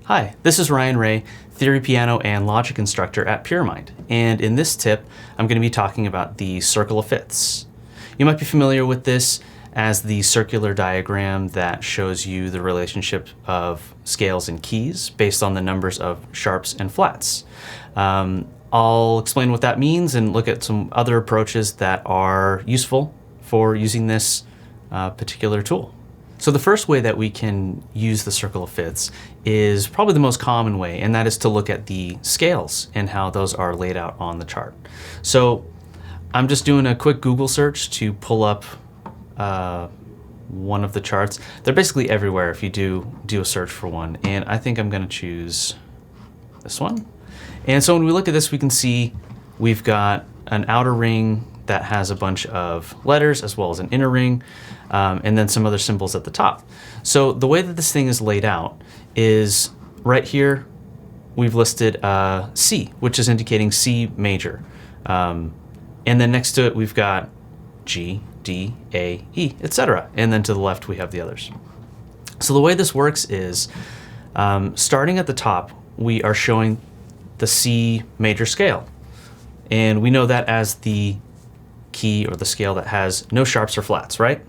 Hi, this is Ryan Rey, theory piano and logic instructor at Pyramind, and in this tip I'm going to be talking about the circle of fifths. You might be familiar with this as the circular diagram that shows you the relationship of scales and keys based on the numbers of sharps and flats. I'll explain what that means and look at some other approaches that are useful for using this particular tool. So the first way that we can use the circle of fifths is probably the most common way, and that is to look at the scales and how those are laid out on the chart. So I'm just doing a quick Google search to pull up one of the charts. They're basically everywhere if you do a search for one, and I think I'm going to choose this one. And so when we look at this, we can see we've got an outer ring that has a bunch of letters as well as an inner ring, and then some other symbols at the top. So the way that this thing is laid out is right here we've listed C, which is indicating C major. And then next to it we've got G, D, A, E, etc. And then to the left we have the others. So the way this works is starting at the top we are showing the C major scale. And we know that as the key or the scale that has no sharps or flats, right?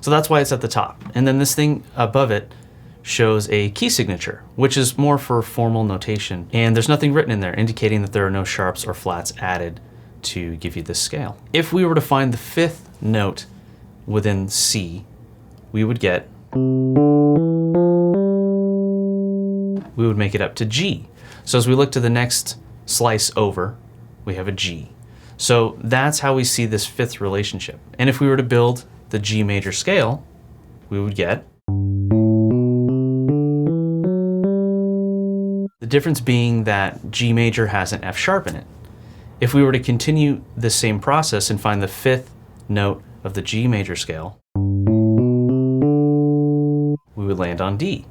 So that's why it's at the top. And then this thing above it shows a key signature, which is more for formal notation. And there's nothing written in there indicating that there are no sharps or flats added to give you this scale. If we were to find the fifth note within C, we would make it up to G. So as we look to the next slice over, we have a G. So that's how we see this fifth relationship. And if we were to build the G major scale, we would get the difference being that G major has an F sharp in it. If we were to continue the same process and find the fifth note of the G major scale, we would land on D,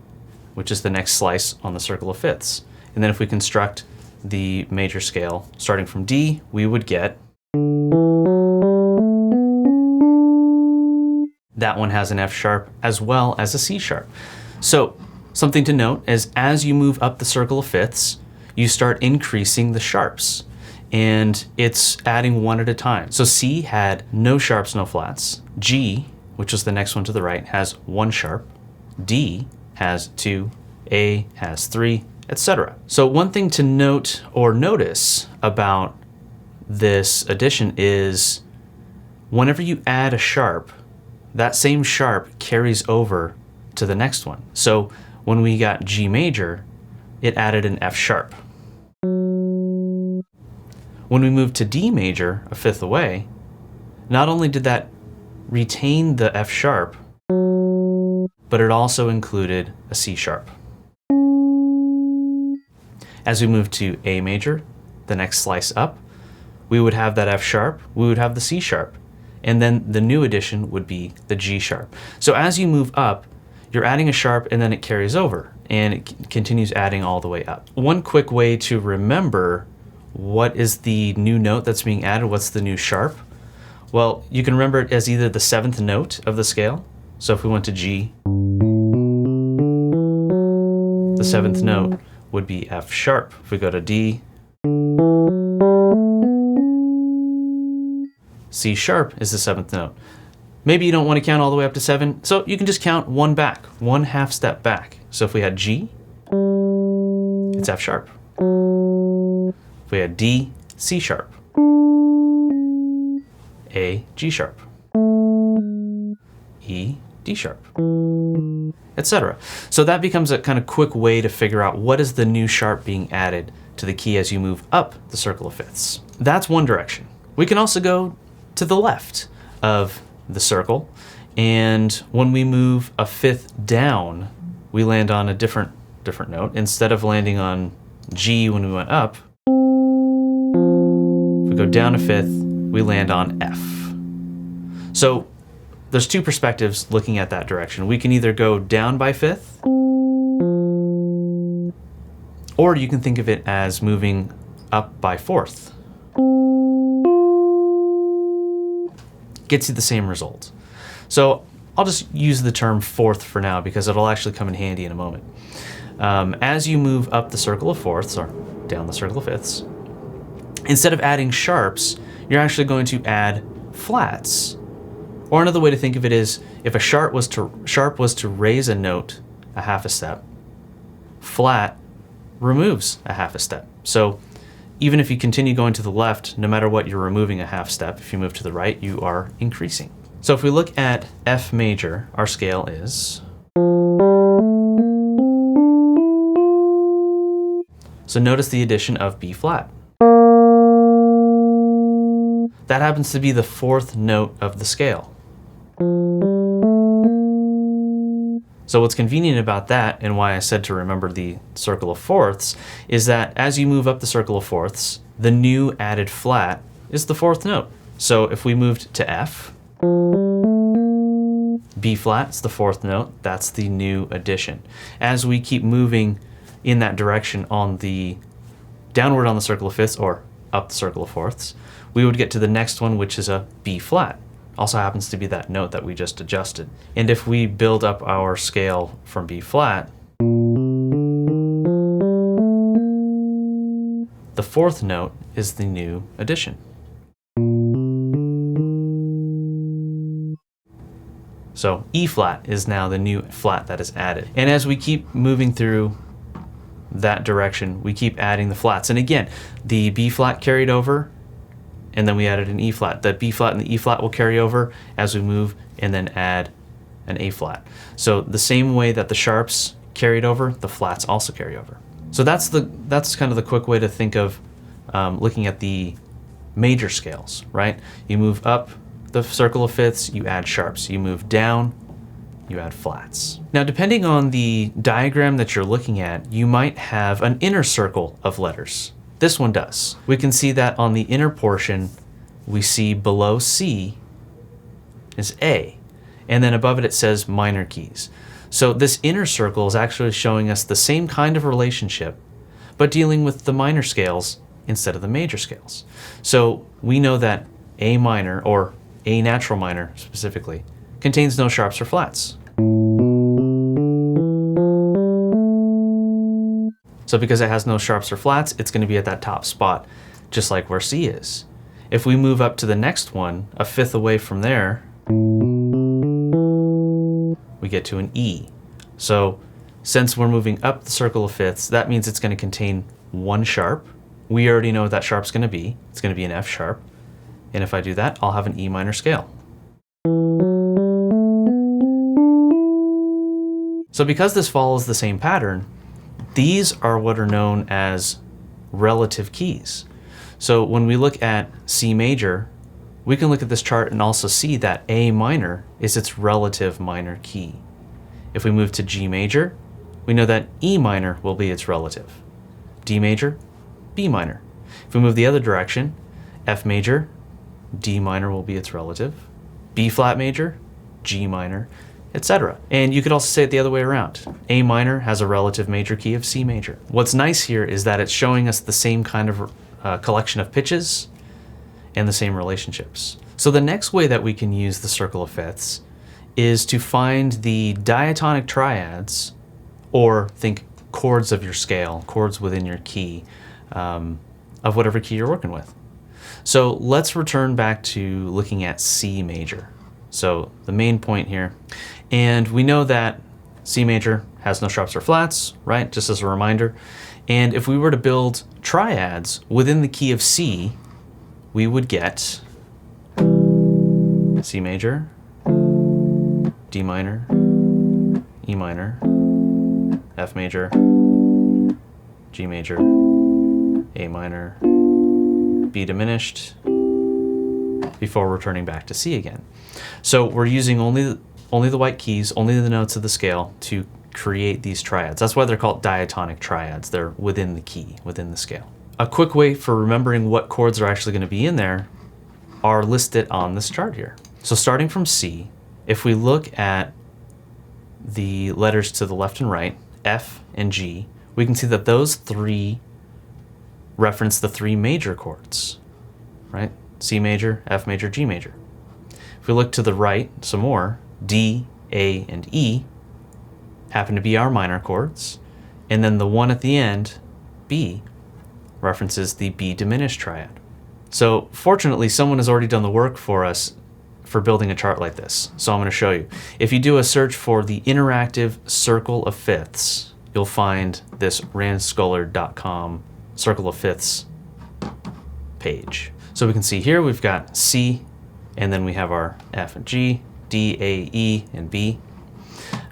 which is the next slice on the circle of fifths. And then if we construct the major scale starting from D, we would get that one has an F sharp as well as a C sharp. So something to note is as you move up the circle of fifths, you start increasing the sharps, and it's adding one at a time. So C had no sharps, no flats. G, which is the next one to the right, has one sharp. D has two, A has three, etc. So one thing to note or notice about this addition is whenever you add a sharp, that same sharp carries over to the next one. So when we got G major, it added an F sharp. When we moved to D major, a fifth away, not only did that retain the F sharp, but it also included a C sharp. As we move to A major, the next slice up, we would have that F sharp, we would have the C sharp, and then the new addition would be the G sharp. So as you move up, you're adding a sharp and then it carries over and it continues adding all the way up. One quick way to remember what is the new note that's being added, what's the new sharp? Well, you can remember it as either the seventh note of the scale. So if we went to G, the seventh note would be F sharp. If we go to D, C sharp is the seventh note. Maybe you don't want to count all the way up to 7, so you can just count one back, one half step back. So if we had G, it's F sharp. If we had D, C sharp. A, G sharp. E, D sharp, etc. So that becomes a kind of quick way to figure out what is the new sharp being added to the key as you move up the circle of fifths. That's one direction. We can also go to the left of the circle, and when we move a fifth down, we land on a different note. Instead of landing on G when we went up, if we go down a fifth, we land on F. So there's two perspectives looking at that direction. We can either go down by fifth, or you can think of it as moving up by fourth. Gets you the same result. So I'll just use the term fourth for now because it'll actually come in handy in a moment. As you move up the circle of fourths or down the circle of fifths, instead of adding sharps, you're actually going to add flats. Or another way to think of it is if a sharp was to raise a note a half a step, flat removes a half a step. So even if you continue going to the left, no matter what, you're removing a half step. If you move to the right, you are increasing. So if we look at F major, our scale is. So notice the addition of B flat. That happens to be the fourth note of the scale. So what's convenient about that, and why I said to remember the circle of fourths, is that as you move up the circle of fourths, the new added flat is the fourth note. So if we moved to F, B flat is the fourth note, that's the new addition. As we keep moving in that direction on the downward on the circle of fifths or up the circle of fourths, we would get to the next one, which is a B flat. Also happens to be that note that we just adjusted. And if we build up our scale from B flat, the fourth note is the new addition. So E flat is now the new flat that is added. And as we keep moving through that direction, we keep adding the flats. And again, the B flat carried over, and then we added an E flat. The B flat and the E flat will carry over as we move and then add an A flat. So the same way that the sharps carried over, the flats also carry over. So that's kind of the quick way to think of looking at the major scales, right? You move up the circle of fifths, you add sharps. You move down, you add flats. Now, depending on the diagram that you're looking at, you might have an inner circle of letters. This one does. We can see that on the inner portion, we see below C is A, and then above it, it says minor keys. So this inner circle is actually showing us the same kind of relationship, but dealing with the minor scales instead of the major scales. So we know that A minor, or A natural minor specifically, contains no sharps or flats. So because it has no sharps or flats, it's going to be at that top spot, just like where C is. If we move up to the next one, a fifth away from there, we get to an E. So since we're moving up the circle of fifths, that means it's going to contain one sharp. We already know what that sharp's going to be. It's going to be an F sharp. And if I do that, I'll have an E minor scale. So because this follows the same pattern, these are what are known as relative keys. So when we look at C major, we can look at this chart and also see that A minor is its relative minor key. If we move to G major, we know that E minor will be its relative. D major, B minor. If we move the other direction, F major, D minor will be its relative. B flat major, G minor, etc. And you could also say it the other way around. A minor has a relative major key of C major. What's nice here is that it's showing us the same kind of collection of pitches and the same relationships. So the next way that we can use the circle of fifths is to find the diatonic triads, or think chords of your scale, chords within your key, of whatever key you're working with. So let's return back to looking at C major. So the main point here, and we know that C major has no sharps or flats, right? Just as a reminder. And if we were to build triads within the key of C, we would get C major, D minor, E minor, F major, G major, A minor, B diminished, before returning back to C again. So we're using only the white keys, only the notes of the scale to create these triads. That's why they're called diatonic triads. They're within the key, within the scale. A quick way for remembering what chords are actually going to be in there are listed on this chart here. So starting from C, if we look at the letters to the left and right, F and G, we can see that those three reference the three major chords, right? C major, F major, G major. If we look to the right some more, D, A, and E happen to be our minor chords, and then the one at the end, B, references the B diminished triad. So fortunately, someone has already done the work for us for building a chart like this. So I'm going to show you. If you do a search for the interactive circle of fifths, you'll find this randscholar.com circle of fifths page. So we can see here we've got C, and then we have our F and G, D, A, E, and B.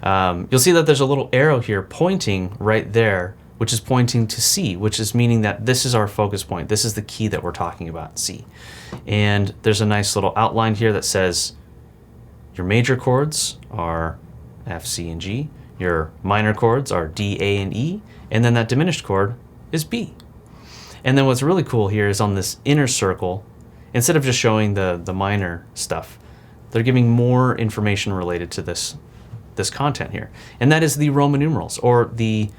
You'll see that there's a little arrow here pointing right there, which is pointing to C, which is meaning that this is our focus point. This is the key that we're talking about, C. And there's a nice little outline here that says your major chords are F, C, and G. Your minor chords are D, A, and E. And then that diminished chord is B. And then what's really cool here is on this inner circle, instead of just showing the minor stuff, they're giving more information related to this content here. And that is the Roman numerals, or the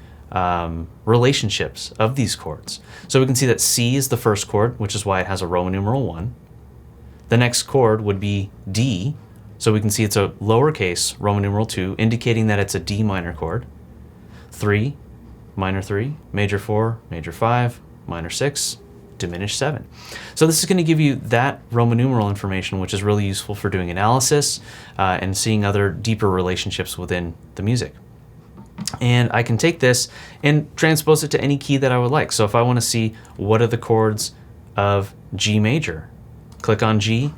relationships of these chords. So we can see that C is the first chord, which is why it has a Roman numeral 1. The next chord would be D, so we can see it's a lowercase Roman numeral 2, indicating that it's a D minor chord. 3, minor 3, major 4, major 5, minor 6, diminished 7. So this is going to give you that Roman numeral information, which is really useful for doing analysis and seeing other deeper relationships within the music. And I can take this and transpose it to any key that I would like. So if I want to see what are the chords of G major, click on G,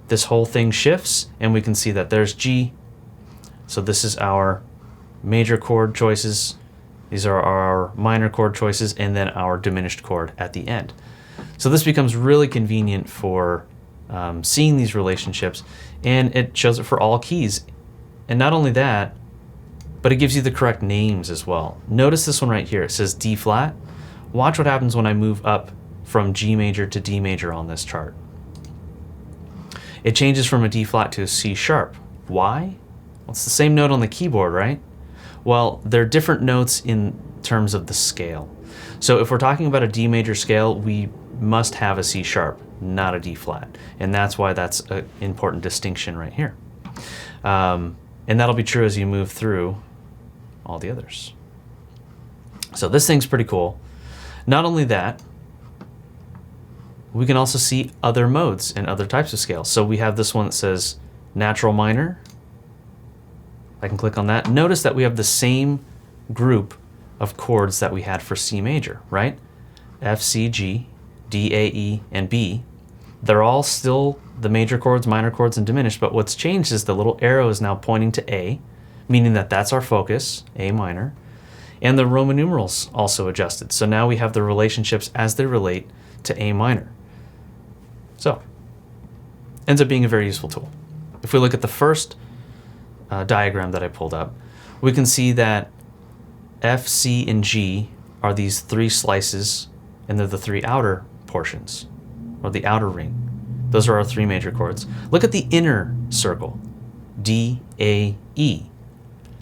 this whole thing shifts and we can see that there's G. So this is our major chord choices. These are our minor chord choices, and then our diminished chord at the end. So this becomes really convenient for seeing these relationships, and it shows it for all keys. And not only that, but it gives you the correct names as well. Notice this one right here. It says D flat. Watch what happens when I move up from G major to D major on this chart. It changes from a D flat to a C sharp. Why? Well, it's the same note on the keyboard, right? Well, they're different notes in terms of the scale. So if we're talking about a D major scale, we must have a C sharp, not a D flat. And that's why that's an important distinction right here. And that'll be true as you move through all the others. So this thing's pretty cool. Not only that, we can also see other modes and other types of scales. So we have this one that says natural minor. I can click on that. Notice that we have the same group of chords that we had for C major, right? F, C, G, D, A, E, and B. They're all still the major chords, minor chords, and diminished, but what's changed is the little arrow is now pointing to A, meaning that that's our focus, A minor, and the Roman numerals also adjusted. So now we have the relationships as they relate to A minor. So, ends up being a very useful tool. If we look at the first diagram that I pulled up, we can see that F, C, and G are these three slices, and they're the three outer portions, or the outer ring. Those are our three major chords. Look at the inner circle, D, A, E.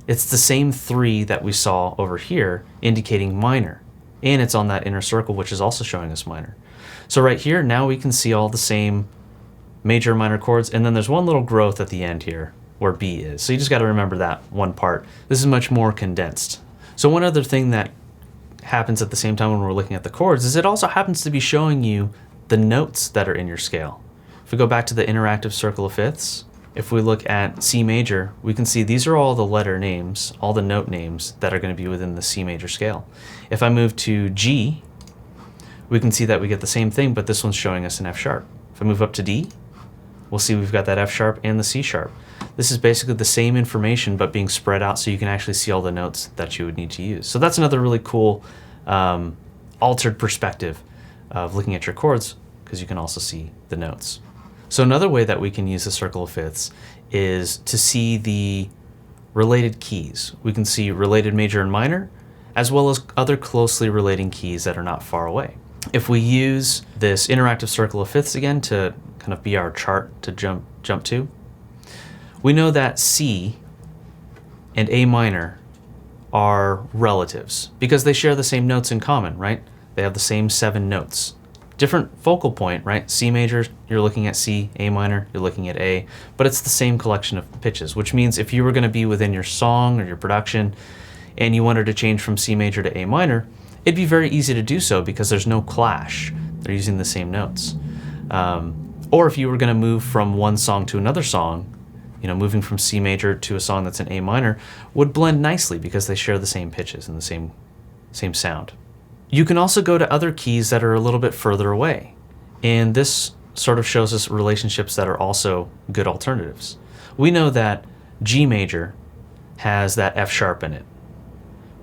It's the same three that we saw over here, indicating minor, and it's on that inner circle, which is also showing us minor. So right here, now we can see all the same major and minor chords, and then there's one little growth at the end here where B is. So you just got to remember that one part. This is much more condensed. So one other thing that happens at the same time when we're looking at the chords is it also happens to be showing you the notes that are in your scale. If we go back to the interactive circle of fifths, if we look at C major, we can see these are all the letter names, all the note names that are going to be within the C major scale. If I move to G, we can see that we get the same thing, but this one's showing us an F sharp. If I move up to D, we'll see we've got that F sharp and the C sharp. This is basically the same information, but being spread out so you can actually see all the notes that you would need to use. So that's another really cool altered perspective of looking at your chords, because you can also see the notes. So another way that we can use the circle of fifths is to see the related keys. We can see related major and minor, as well as other closely relating keys that are not far away. If we use this interactive circle of fifths again to kind of be our chart to jump to, we know that C and A minor are relatives because they share the same notes in common, right? They have the same 7 notes different focal point, right? C major, you're looking at C, A minor, you're looking at A, but it's the same collection of pitches, which means if you were going to be within your song or your production and you wanted to change from C major to A minor, it'd be very easy to do so because there's no clash. They're using the same notes. Or if you were going to move from one song to another song, moving from C major to a song that's in A minor would blend nicely because they share the same pitches and the same sound. You can also go to other keys that are a little bit further away, and this sort of shows us relationships that are also good alternatives. We know that G major has that F sharp in it,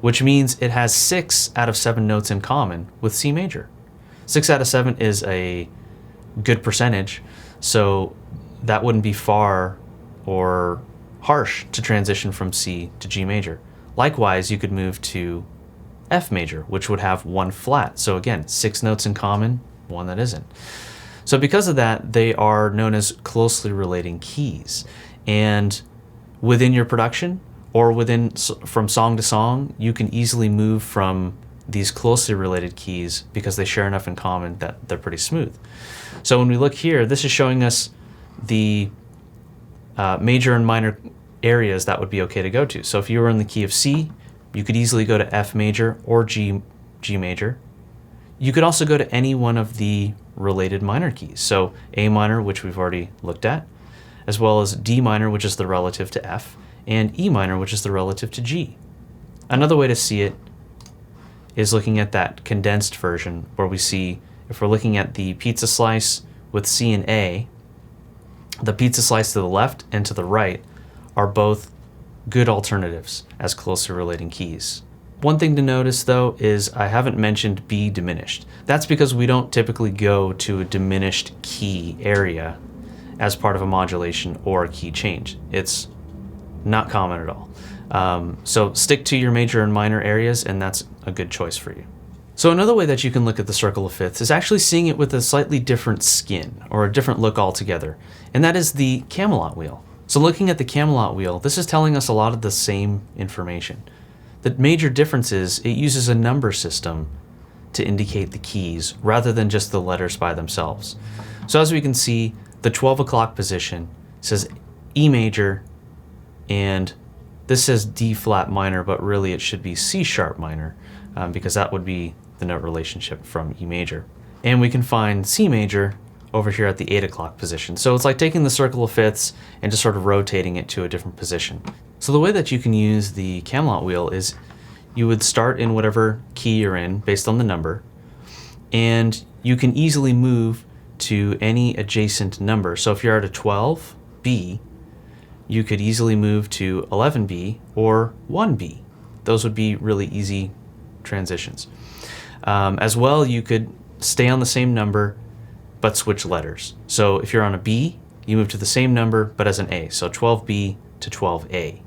which means it has 6 out of 7 notes in common with C major. 6 out of 7 is a good percentage, so that wouldn't be far or harsh to transition from C to G major. Likewise, you could move to F major, which would have 1 flat. So again, 6 notes in common, 1 that isn't. So because of that, they are known as closely relating keys. And within your production or from song to song, you can easily move from these closely related keys because they share enough in common that they're pretty smooth. So when we look here, this is showing us the major and minor areas that would be okay to go to. So if you were in the key of C, you could easily go to F major or G major. You could also go to any one of the related minor keys. So A minor, which we've already looked at, as well as D minor, which is the relative to F, and E minor, which is the relative to G. Another way to see it is looking at that condensed version where we see, if we're looking at the pizza slice with C and A, the pizza slice to the left and to the right are both good alternatives as closely relating keys. One thing to notice though is I haven't mentioned B diminished. That's because we don't typically go to a diminished key area as part of a modulation or a key change. It's not common at all. So stick to your major and minor areas, and that's a good choice for you. So another way that you can look at the circle of fifths is actually seeing it with a slightly different skin or a different look altogether, and that is the Camelot Wheel. So looking at the Camelot Wheel, this is telling us a lot of the same information. The major difference is it uses a number system to indicate the keys rather than just the letters by themselves. So as we can see, the 12 o'clock position says E major, and this says D flat minor, but really it should be C sharp minor because that would be the note relationship from E major. And we can find C major over here at the 8 o'clock position. So it's like taking the circle of fifths and just sort of rotating it to a different position. So the way that you can use the Camelot Wheel is you would start in whatever key you're in based on the number, and you can easily move to any adjacent number. So if you're at a 12B, you could easily move to 11B or 1B. Those would be really easy transitions. As well, you could stay on the same number but switch letters. So if you're on a B, you move to the same number but as an A. So 12B to 12A.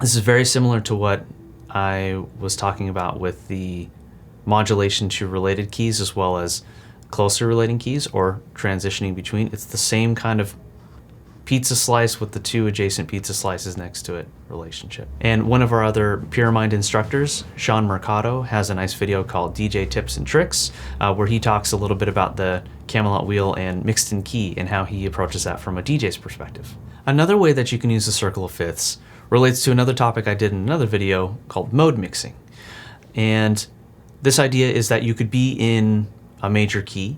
This is very similar to what I was talking about with the modulation to related keys as well as closely relating keys or transitioning between. It's the same kind of pizza slice with the 2 adjacent pizza slices next to it relationship. And one of our other Pyramind instructors, Sean Mercado, has a nice video called DJ Tips and Tricks where he talks a little bit about the Camelot Wheel and mixed in key and how he approaches that from a DJ's perspective. Another way that you can use the circle of fifths relates to another topic I did in another video called mode mixing. And this idea is that you could be in a major key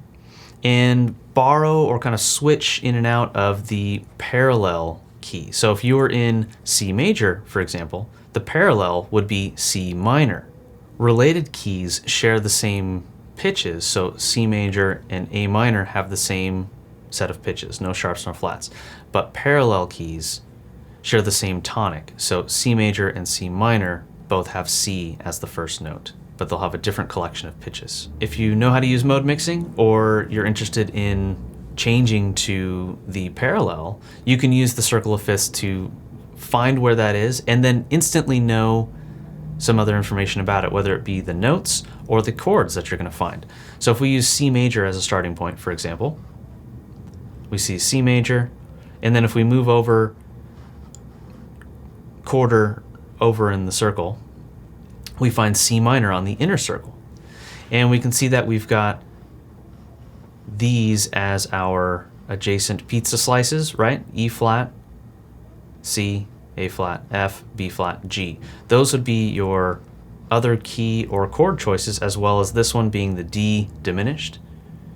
and borrow or kind of switch in and out of the parallel key. So if you were in C major, for example, the parallel would be C minor. Related keys share the same pitches, so C major and A minor have the same set of pitches, no sharps nor flats. But parallel keys share the same tonic, so C major and C minor both have C as the first note, but they'll have a different collection of pitches. If you know how to use mode mixing or you're interested in changing to the parallel, you can use the circle of fifths to find where that is and then instantly know some other information about it, whether it be the notes or the chords that you're going to find. So if we use C major as a starting point, for example, we see C major, and then if we move over quarter over in the circle, we find C minor on the inner circle. And we can see that we've got these as our adjacent pizza slices, right? E flat, C, A flat, F, B flat, G. Those would be your other key or chord choices, as well as this one being the D diminished.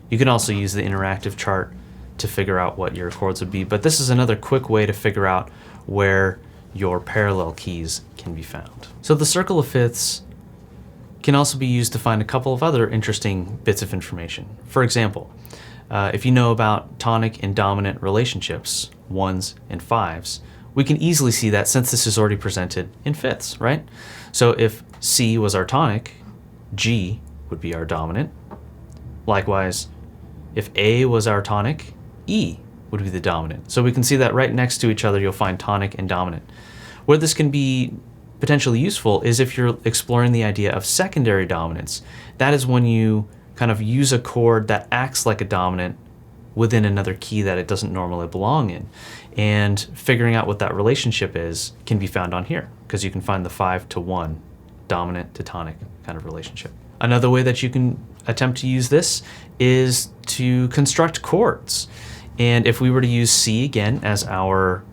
You can also use the interactive chart to figure out what your chords would be, but this is another quick way to figure out where your parallel keys can be found. So the circle of fifths can also be used to find a couple of other interesting bits of information. For example, if you know about tonic and dominant relationships, ones and fives, we can easily see that since this is already presented in fifths, right? So if C was our tonic, G would be our dominant. Likewise, if A was our tonic, E would be the dominant. So we can see that right next to each other, you'll find tonic and dominant. Where this can be potentially useful is if you're exploring the idea of secondary dominance. That is when you kind of use a chord that acts like a dominant within another key that it doesn't normally belong in. And figuring out what that relationship is can be found on here, because you can find the 5 to 1 dominant to tonic kind of relationship. Another way that you can attempt to use this is to construct chords. And if we were to use C again as our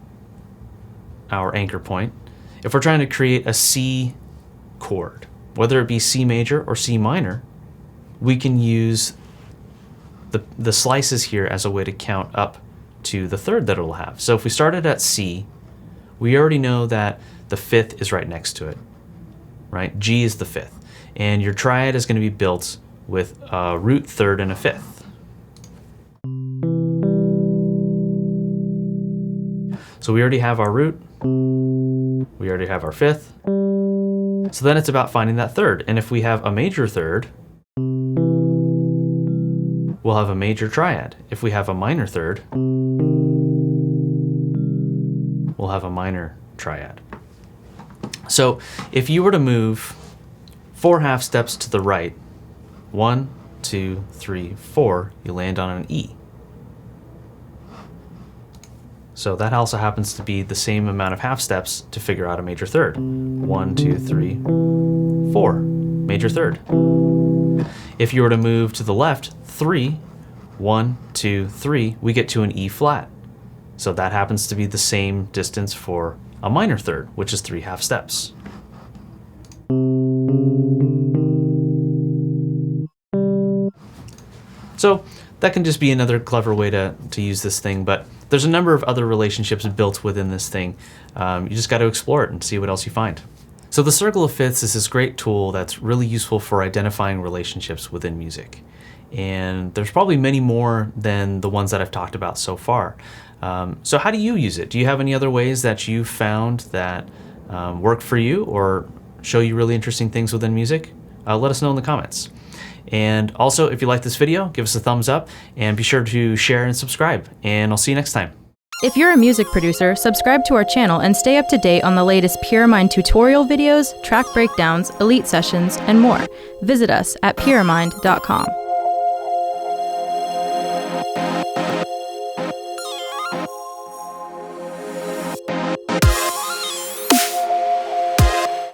anchor point, if we're trying to create a C chord, whether it be C major or C minor, we can use the slices here as a way to count up to the third that it'll have. So if we started at C, we already know that the fifth is right next to it, right? G is the fifth. And your triad is going to be built with a root third and a fifth. So we already have our root, we already have our fifth. So then it's about finding that third. And if we have a major third, we'll have a major triad. If we have a minor third, we'll have a minor triad. So if you were to move 4 half steps to the right, 1, 2, 3, 4, you land on an E. So that also happens to be the same amount of half steps to figure out a major third. 1, 2, 3, 4, major third. If you were to move to the left, 3, 1, 2, 3, we get to an E flat. So that happens to be the same distance for a minor third, which is 3 half steps. So that can just be another clever way to use this thing, but there's a number of other relationships built within this thing. You just got to explore it and see what else you find. So the circle of fifths is this great tool that's really useful for identifying relationships within music. And there's probably many more than the ones that I've talked about so far. So how do you use it? Do you have any other ways that you found that work for you or show you really interesting things within music? Let us know in the comments. And also, if you like this video, give us a thumbs up and be sure to share and subscribe. And I'll see you next time. If you're a music producer, subscribe to our channel and stay up to date on the latest Pyramind tutorial videos, track breakdowns, elite sessions, and more. Visit us at pyramind.com.